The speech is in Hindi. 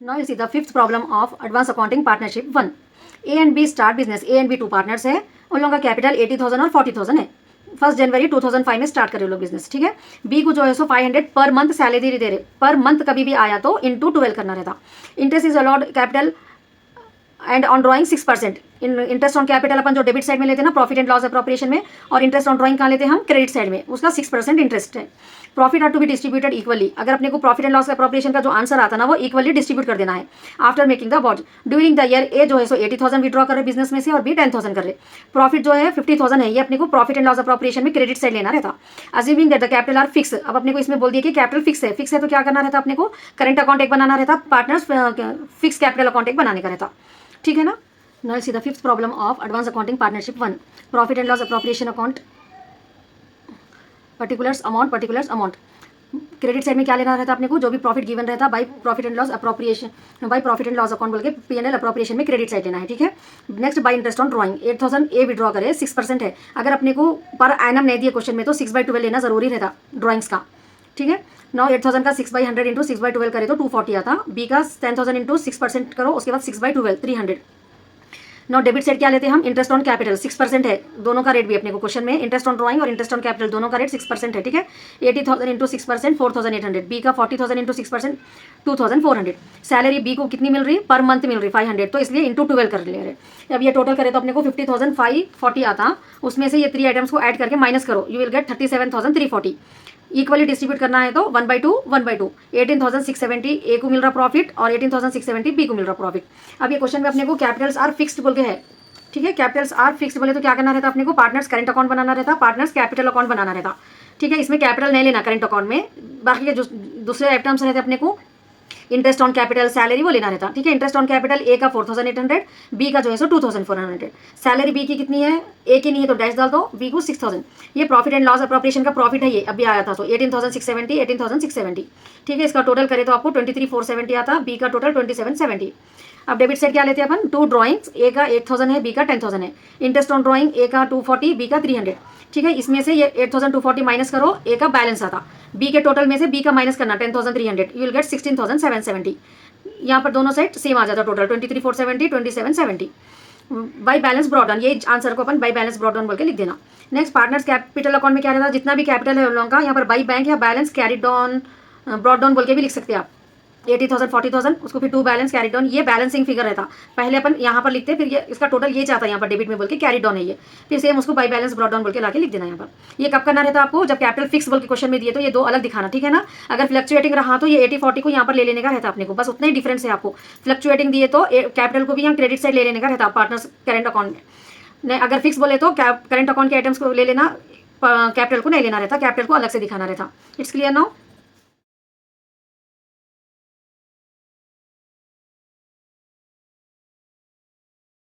Now you see the fifth problem of advance accounting partnership 1। A and B start business. A and B two partners है, उन लोगों का कैपिटल 80,000 और 40,000 है। 1 जनवरी 2005 में स्टार्ट करे लोग बिजनेस, ठीक है। बी को जो है सो 500 पर मंथ सैलरी दे रहे, पर मंथ कभी भी आया तो इंटू 12 करना रहता। Interest is allowed capital and on drawing 6%। Interest on capital अपन जो डेबिट साइड में लेते हैं ना प्रॉफिट एंड लॉस अप्रोप्रिएशन में, और इंटरेस्ट ऑन ड्रॉइंग कहाँ लेते हैं हम, क्रेडिट साइड में, उसका 6% इंटरेस्ट है। Profit are to be distributed equally. अगर अपने को प्रॉफिट एंड लॉस अप्रोप्रिएशन का जो आंसर आता ना वो इक्वली डिस्ट्रीब्यूट कर देना है after making the about. During the year ए जो है सो 80,000 विड्रॉ कर रहे बिजनेस में से और बी 10,000 कर रहे। प्रॉफिट जो है 50,000 है, ये अपने को प्रॉफिट एंड लॉस अप्रोप्रिएशन में क्रेडिट साइड लेना रहता। Assuming that the capital R fix. अब अपने को इसमें बोल दिया कि कैपिटल फिक्स है, फिक्स है तो क्या करना रहता अपने को, करंट अकाउंट एक बनाना रहता, पार्टनर्स फिक्स कैपिटल अकाउंट एक बनाने का रहता, ठीक है ना। Now see the fifth problem of advanced accounting partnership 1। Profit and loss appropriation account, particulars amount। Credit side में क्या लेना रहता अपने को, जो भी प्रॉफिट गिवन रहता by profit and loss appropriation, by profit and loss account बोल के पीएनएल अप्रोप्रिएशन में क्रेडिट साइड लेना है, ठीक है। Next bye interest on drawing 8,000 A withdraw करे, 6% है। अगर अपने को पर एनम नहीं दिए क्वेश्चन में तो 6/12 लेना जरूरी रहता ड्रॉइंग्स का, ठीक है। 8,000 का 6/100 इंटू 6/12 करे तो 240 आता। बी का 10,000 इंटू 6% करो, उसके बाद 6/12 300। नौ डेबिट साइड क्या लेते हैं हम, इंटरेस्ट ऑन कैपिटल 6% है, दोनों का रेट भी अपने को क्वेश्चन में इंटरेस्ट ऑन ड्रॉइंग और इंटरेस्ट ऑन कैपिटल दोनों का रेट 6% है, ठीक है। 80,000 इंटू 6% 4,800। बी का 40,000 इंटू 6% 2,400। सैलरी बी को कितनी मिल रही, पर मंथ मिल रही 500, तो इसलिए इंटू 12 कर ले रहे। अब ये टोटल करे तो अपने को 50,540 आता, उसमें से ये 3 आइटम्स को ऐड करके माइनस करो, you will get 37,340। Equally distribute करना है तो 1/2 1/2। 18,670 ए को मिल रहा प्रॉफिट और 18,670 बी को मिल रहा प्रॉफिट। अब ये क्वेश्चन में अपने को कैपिटल्स आर फिक्स्ड बोल के है, ठीक है। कैपिटल्स आर फिक्स्ड बोले तो क्या करना रहता अपने को, पार्टनर्स करंट अकाउंट बनाना रहता, पार्टनर्स कैपिटल अकाउंट बनाना रहता, ठीक है। इसमें कैपिटल नहीं लेना करंट अकाउंट में, बाकी के जो दूसरे आइटम्स रहते अपने को इंटरेस्ट ऑन कैपिटल सैलरी वो लेना रहता, ठीक है। इंटरेस्ट ऑन कैपिटल ए का 4,800, बी का जो है सो 2,400। सैलरी बी की कितनी है, ए की नहीं है तो डैश डाल दो, बी को 6,000। ये प्रॉफिट एंड लॉस अप्रोप्रिएशन का प्रॉफिट है, ये अभी आया था, तो 18,670 ठीक है। इसका टोटल करे तो आपको 23,470 आता, बी का टोटल 27,70। अब डेबिट साइड क्या लेते हैं अपन, 2 ड्रॉइंग्स, ए का 8,000 है, बी का 10,000 है। इंटरेस्ट ऑन ड्रॉइंग ए का 240, बी का 300, ठीक है। इसमें से ये 8,240 माइनस करो, ए का बैलेंस आता, बी के टोटल में से बी का माइनस करना 10,300, यू विल गेट 16,770। यहाँ पर दोनों साइड सेम आ जाता total 23,470 27,70। By balance brought down, ये आंसर को अपन बाई बैलेंस ब्रॉट डाउन बोल के लिख देना। नेक्स्ट पार्टनर्स कैपिटल अकाउंट में क्या रहता है, जितना भी कैपिटल है उन लोगों का, यहाँ पर बाई बैंक या balance carry down brought down बोल के भी लिख सकते हैं आप। 80,000 40,000 उसको फिर 2 बैलेंस कैरी डाउन, ये बैलेंसिंग फिगर रहता। पहले अपन यहाँ पर लिखते फिर ये इसका टोटल ये जाता है यहाँ पर डेबिट में बोल के कैरी डाउन है ये, फिर सेम उसको बाई बैलेंस ब्रॉट डाउन बोल के लाके लिख देना यहाँ पर। ये कब करना रहता आपको, जब कैपिटल फिक्स बोल के क्वेश्चन में दिए तो ये दो अलग दिखाना, ठीक है ना। अगर फ्लक्चुएटिंग रहा तो ये 80-40 को यहाँ पर ले लेने का रहता अपने को, बस उतना ही डिफरेंस है आपको। फ्लक्चुएटिंग दिए तो कैपिटल को भी यहाँ क्रेडिट साइड ले लेने का रहता पार्टनर्स करेंट अकाउंट में। अगर फिक्स बोले तो करंट अकाउंट के आइटम्स को ले लेना, कैपिटल को नहीं लेना रहता, कैपिटल को अलग से दिखाना रहता। It's clear now.